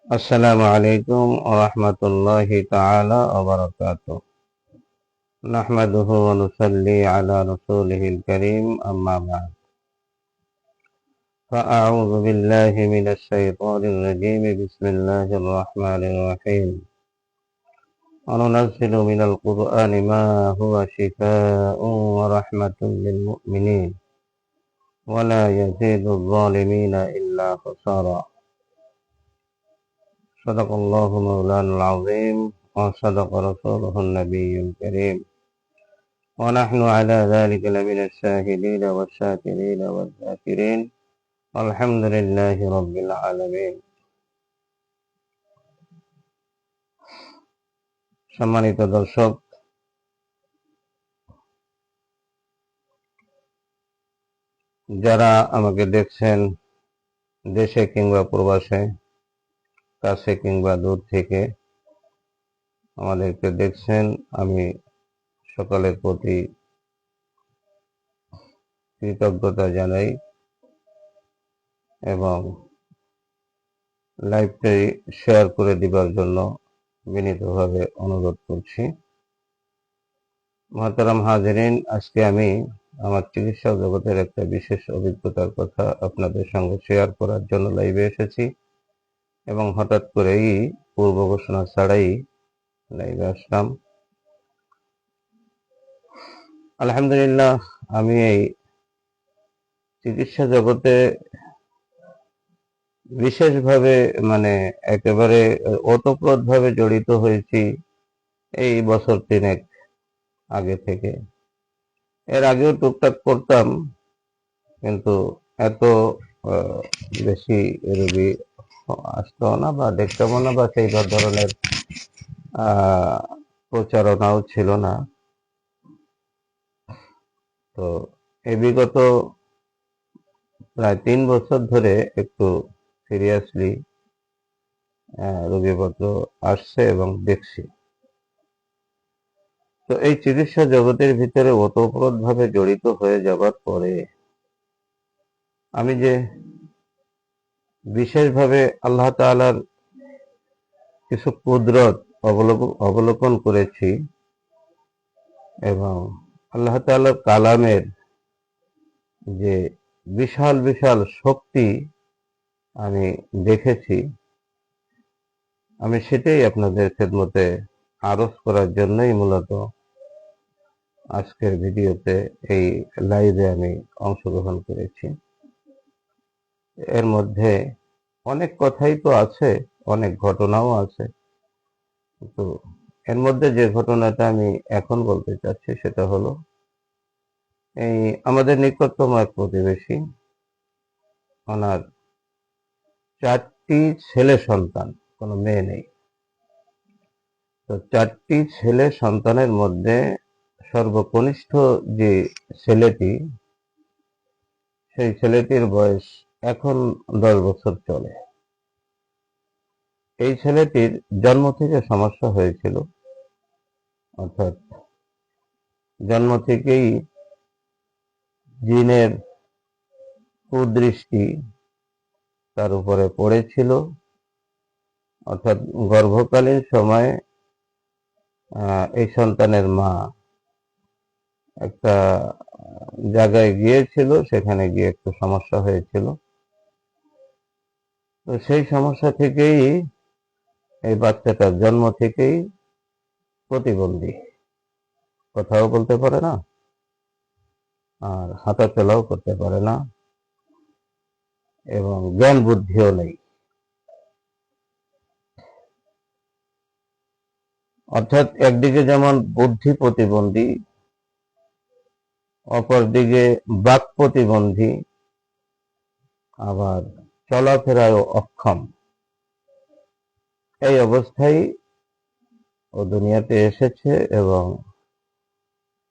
আসসালামু আলাইকুম ওয়া রাহমাতুল্লাহি তাআলা ওয়া বারাকাতুহু। নাহমাদুহু ওয়া নুসাল্লি আলা রাসূলিহিল কারীম, আম্মা বা'দ। ফাআউযু বিল্লাহি মিনাশ শাইতানির রাজীম। বিসমিল্লাহির রাহমানির রাহিম। ওয়া নুনাজ্জিলু মিনাল কুরআনি মা হুয়া শিফাa'un ওয়া রাহমাতুল লিল মুমিনিন ওয়া লা ইয়াজিদুয যালিমিনা ইল্লা খাসারা। সাদাকাল্লাহু মাওলানাল আযীম ওয়া সাদাকা রাসূলুহুন নাবিয়্যুল কারীম। ونحن على ذلك لمن الشاهدين والشاكرين والذاكرين والحمد لله رب العالمين। সম্মানিত দর্শক, যারা আমাকে দেখছেন দেশে কিংবা প্রবাসে, কাছে কিংবা দূর থেকে আমাদেরকে দেখছেন, আমি সকলের প্রতি কৃতজ্ঞতা জানাই এবং লাইভটি শেয়ার করে দিবার জন্য বিনীতভাবে অনুরোধ করছি। মহতারাম হাজেরিন, আজকে আমি আমার চিকিৎসা জগতের একটা বিশেষ অভিজ্ঞতার কথা আপনাদের সঙ্গে শেয়ার করার জন্য লাইভে এসেছি এবং হঠাৎ করেই পূর্ব ঘোষণা ছাড়াই লাইভে আসলাম। আলহামদুলিল্লাহ, আমি এই চিকিৎসা জগতে বিশেষভাবে একেবারে ওতপ্রোতভাবে জড়িত হয়েছি এই বছর তিনেক আগে থেকে। এর আগেও টুকটাক করতাম, কিন্তু এত বেশি রোগী আসতো না বা দেখতাম না বা সেই ধরনের প্রচারণাও ছিল না। তো এই বিগত প্রায় 3 বছর ধরে একটু সিরিয়াসলি রোগীপত্র আসছে এবং দেখছি। তো এই চিকিৎসা জগতের ভিতরে ওতপ্রোতভাবে জড়িত হয়ে যাবার পরে আমি যে বিশেষভাবে আল্লাহ তাআলার কিছু কুদরত অবলোকন করেছি এবং আল্লাহ তাআলার কালামের যে বিশাল বিশাল শক্তি আমি দেখেছি, আমি সেটাই আপনাদের খেদমতে আরজ করার জন্যই মূলত আজকের ভিডিওতে এই লাইভে আমি অংশগ্রহণ করেছি। এর মধ্যে অনেক কথাই তো আছে, অনেক ঘটনাও আছে, কিন্তু এর মধ্যে যে ঘটনাটা আমি এখন বলতে চাচ্ছি সেটা হলো এই আমাদের নিকটতম এক প্রতিবেশী, ওনার 4টি ছেলে সন্তান, কোনো মেয়ে নেই। তো 4টি ছেলে সন্তানের মধ্যে সর্বকনিষ্ঠ যে ছেলেটি, সেই ছেলেটির বয়স এখন 10 বছর চলে। এই ছেলেটির জন্ম থেকে সমস্যা হয়েছিল, অর্থাৎ জন্ম থেকেই জিনের কুদৃষ্টি তার উপরে পড়েছিল। অর্থাৎ গর্ভকালীন সময়ে এই সন্তানের মা একটা জায়গায় গিয়েছিল, সেখানে গিয়ে একটু সমস্যা হয়েছিল। তো সেই সমস্যা থেকেই এই বাচ্চাটার জন্ম থেকেই প্রতিবন্ধী, কথাও বলতে পারে না আর হাঁটা চলাও করতে পারে না এবং জ্ঞান বুদ্ধিও নেই। অর্থাৎ একদিকে যেমন বুদ্ধি প্রতিবন্ধী, অপরদিকে বাক প্রতিবন্ধী, আবার চলাফেরায়ও অক্ষম। এই অবস্থায় ও দুনিয়াতে এসেছে এবং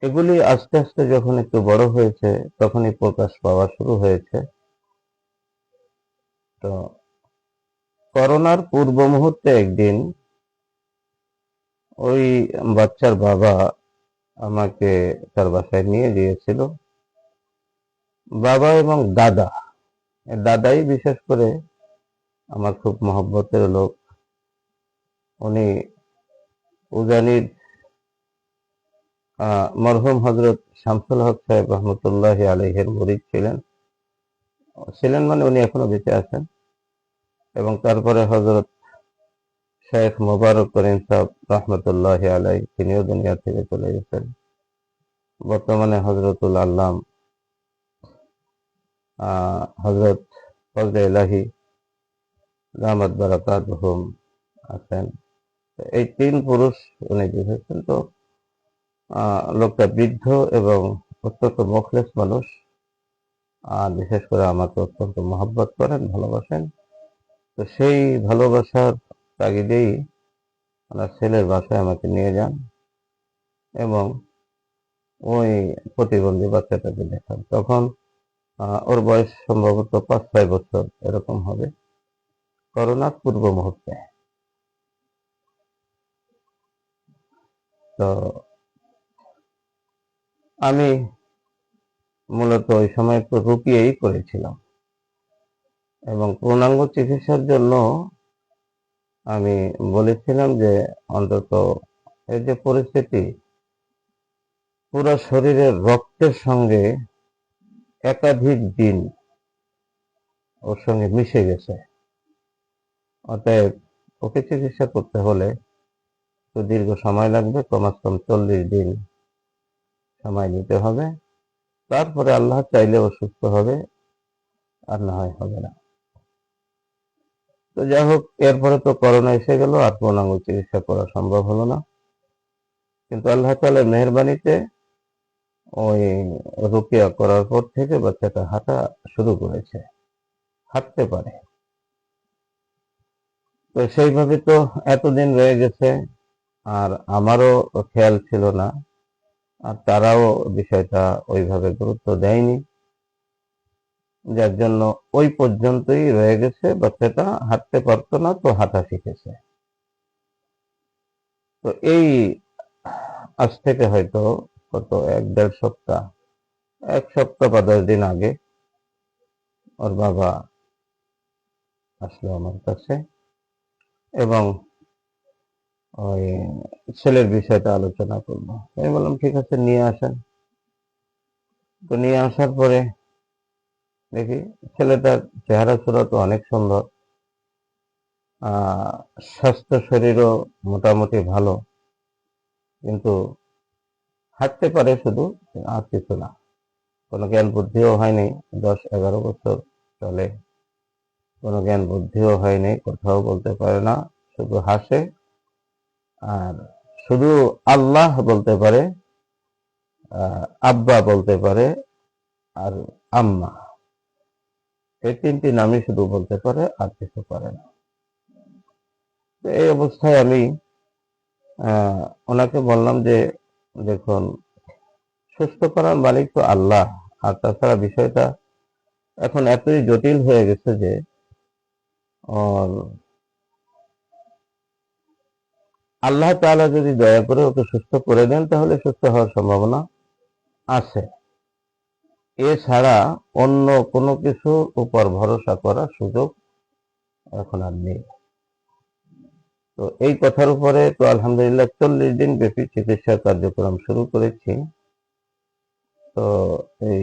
এগুলি আস্তে আস্তে যখন একটু বড় হয়েছে তখনই প্রকাশ পাওয়া শুরু হয়েছে। তো করোনার পূর্ব মুহূর্তে একদিন ওই বাচ্চার বাবা আমাকে তার বাসায় নিয়ে গিয়েছিল। বাবা এবং দাদাই বিশেষ করে আমার খুব মহব্বতের লোক, উনি উজানির মরহুম হজরত শামসুল হক সাহেব রহমতুল্লাহ আলাইহির মুরিদ ছিলেন। মানে উনি এখনো বেঁচে আছেন। এবং তারপরে হজরত শেখ মোবারক করিম সাহেব রহমতুল্লাহ আলাই, তিনিও দুনিয়া থেকে চলে গেছেন। বর্তমানে হজরতুল আল্লাম হজরত ফজলে ইলাহি দামাত বারাকাতুহুম আছেন। এই তিন পুরুষ উনি বুঝেছেন। তো লোকটা বৃদ্ধ এবং অত্যন্ত মুখলেস মানুষ, আর বিশেষ করে আমাকে অত্যন্ত মহব্বত করেন, ভালোবাসেন। তো সেই ভালোবাসার তাগিদেই ওনার ছেলের বাসায় আমাকে নিয়ে যান এবং ওই প্রতিবন্ধী বাচ্চাটাকে দেখান। তখন ওর বয়স সম্ভবত 5-6 বছর এরকম হবে, করোনার পূর্ব মুহূর্তে। তো আমি মূলত ওই সময় একটু রুকিয়েই করেছিলাম এবং পূর্ণাঙ্গ চিকিৎসার জন্য আমি বলেছিলাম যে অন্তত এই যে পরিস্থিতি, পুরো শরীরের রক্তের সঙ্গে একাধিক দিন ওর সঙ্গে মিশে গেছে, অতএব ওকে চিকিৎসা করতে হলে তো দীর্ঘ সময় লাগবে, কমাস কম 40 দিন সময় নিতে হবে। তারপরে আল্লাহ চাইলে ও সুস্থ হবে, আর না হয় হবে না। তো যাই হোক, এরপরে তো করোনা এসে গেল, আর পূর্ণাঙ্গ চিকিৎসা করা সম্ভব হলো না। কিন্তু আল্লাহ তাআলার মেহেরবানিতে ওই রুকিয়া করার পর থেকে বাচ্চাটা হাঁটা শুরু করেছে, হাঁটতে পারে। তো সেইভাবে তো এতদিন রয়ে গেছে, আর আমারও খেয়াল ছিল না, আর তারাও বিষয়টা ওইভাবে গুরুত্ব দেয়নি, যার জন্য ওই পর্যন্তই রয়ে গেছে। বাচ্চাটা হাঁটতে পারতো না, তো হাঁটা শিখেছে। তো এই আজ থেকে হয়তো কত 1-1.5 সপ্তাহ, 1 সপ্তাহ বা 10 দিন আগে ওর বাবা আসলো আমার কাছে এবং ওই ছেলের বিষয়টা আলোচনা করলো। আমি বললাম ঠিক আছে, নিয়ে আসেন। তো নিয়ে আসার পরে দেখি ছেলেটার চেহারা সুরা তো অনেক সুন্দর, স্বাস্থ্য শরীরও মোটামুটি ভালো, কিন্তু হাঁটতে পারে শুধু, আর কিছু না। কোনো জ্ঞান বুদ্ধিও হয়নি, 10-11 বছর চলে, কোনো জ্ঞান বুদ্ধিও হয়নি, কথাও বলতে পারে না, শুধু হাসে আর শুধু আল্লাহ বলতে পারে, আব্বা বলতে পারে, আর আম্মা, এই 3টি নামই শুধু বলতে পারে, আর কিছু পারে না। তো এই অবস্থায় আমি ওনাকে বললাম যে দেখুন, সুস্থ করার মালিক তো আল্লাহ, আর তাছাড়া বিষয়টা এখন এতই জটিল হয়ে গেছে যে আল্লাহ তাআলা যদি দয়া করে ওকে সুস্থ করে দেন তাহলে সুস্থ হওয়ার সম্ভাবনা আছে, এছাড়া অন্য কোনো কিছুর উপর ভরসা করার সুযোগ এখন আর নেই। তো এই কথার উপরে তো আলহামদুলিল্লাহ 40 দিন ব্যাপী চিকিৎসা কার্যক্রম শুরু করেছি। তো এই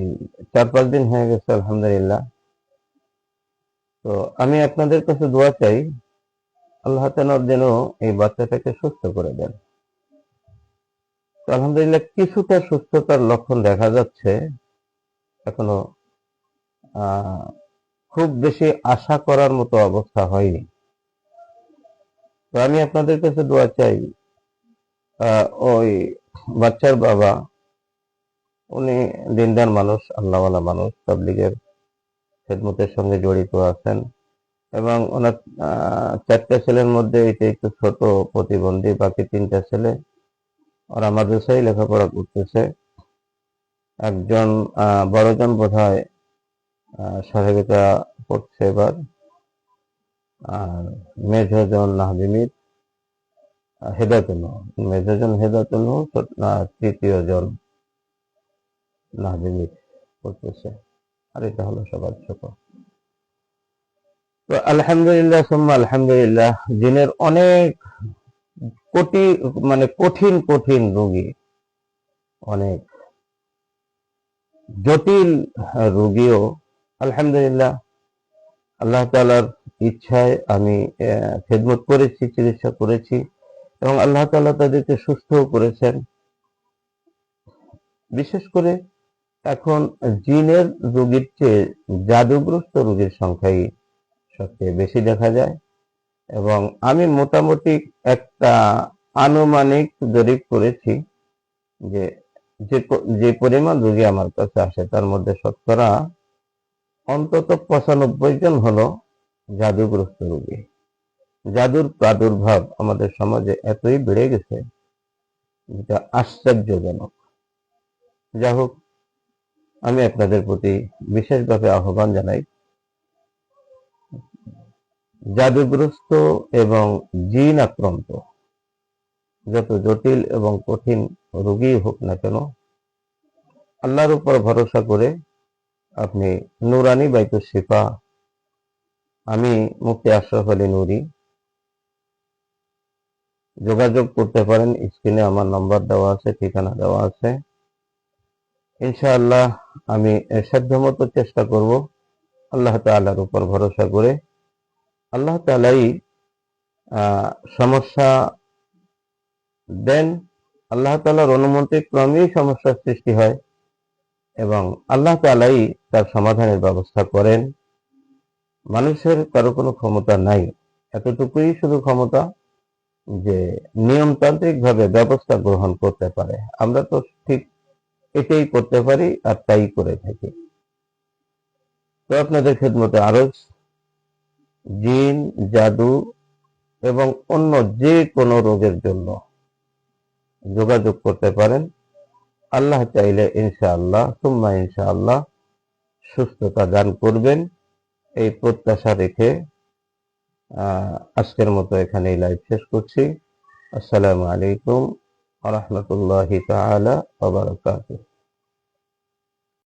4-5 দিন হয়ে গেছে আলহামদুলিল্লাহ। তো আমি আপনাদের কাছে দোয়া চাই, আল্লাহ তাআলা যেন এই বাচ্চাটাকে সুস্থ করে দেন। তো আলহামদুলিল্লাহ কিছুটা সুস্থতার লক্ষণ দেখা যাচ্ছে, এখনো খুব বেশি আশা করার মতো অবস্থা হয়নি। তো আমি আপনাদের কাছে দোয়া চাই, ওই বাচ্চার বাবা উনি দিনদার মানুষ, আল্লাহওয়ালা মানুষ, তাবলীগের খেদমতের সঙ্গে জড়িত আছেন এবং ওনার 4টা ছেলের মধ্যে এটা একটু ছোট প্রতিবন্ধী, বাকি 3টা ছেলে ওরা মাদ্রাসায় লেখাপড়া করতেছে। একজন বড়জন বোধহয় সাহেবিকা পড়ছে এবার, আর মেজজন নাহদিমির হেদায়তুল, মেজজন হেদায়তুল, তৃতীয়জন নাহদিমির পড়তেছে, আর এটা হলো সবার ছোট। তো আলহামদুলিল্লাহ সুম্মা আলহামদুলিল্লাহ, দিনের অনেক কোটি মানে কঠিন কঠিন রোগী, অনেক জটিল রোগীও আলহামদুলিল্লাহ আল্লাহ তাআলার ইচ্ছায় আমি খেদমত করেছি, চিকিৎসা করেছি এবং আল্লাহ তাআলা তাদেরকে সুস্থও করেছেন। বিশেষ করে এখন জিনের রোগীর চেয়ে জাদুগ্রস্ত রোগীর সংখ্যাই সবচেয়ে বেশি দেখা যায় এবং আমি মোটামুটি একটা আনুমানিক জরিপ করেছি যে যে পরিমাণ রোগী আমার কাছে আসে তার মধ্যে শতকরা অন্তত 95 জন হলো জাদুগ্রস্ত রোগী। জাদুর প্রাদুর্ভাব আমাদের সমাজে এতই বেড়ে গেছে যেটা আশ্চর্যজনক। যাই হোক, আমি আপনাদের প্রতি বিশেষভাবে আহ্বান জানাই, জাদুগ্রস্ত এবং জিন আক্রান্ত যত জটিল এবং কঠিন রোগী হোক না কেন, আল্লাহর উপর ভরসা করে আপনি নুরানি বাইতুল শিফা, আমি মুফতি আশরাফ আলী নূরী, যোগাযোগ করতে পারেন। স্ক্রিনে আমার নাম্বার দেওয়া আছে, ঠিকানা দেওয়া আছে। ইনশাআল্লাহ আমি সাধ্যমতো চেষ্টা করব আল্লাহ তাআলার উপর ভরসা করে। আল্লাহ তাআলাই সমস্যা দেন, আল্লাহ তাআলার অনুমতি ক্রমেই সমস্যার সৃষ্টি হয় এবং আল্লাহ তাআলাই তার সমাধানের ব্যবস্থা করেন। মানুষের কারো কোনো ক্ষমতা নাই, এতটুকুই শুধু ক্ষমতা যে নিয়মতান্ত্রিক ভাবে ব্যবস্থা গ্রহণ করতে পারে। আমরা তো ঠিক এটাই করতে পারি আর তাই করে থাকি। তো আপনাদের খেদমতে আরো জিন, জাদু এবং অন্য যে কোনো রোগের জন্য যোগাযোগ করতে পারেন। আল্লাহ চাইলে ইনশাআল্লাহ সুম্মা ইনশাআল্লাহ সুস্থতা দান করবেন, এই প্রত্যাশা রেখে আজকের মতো এখানেই লাইভ শেষ করছি। আসসালামু আলাইকুম ওয়া রাহমাতুল্লাহি তাআলা ওয়া বারাকাতুহু।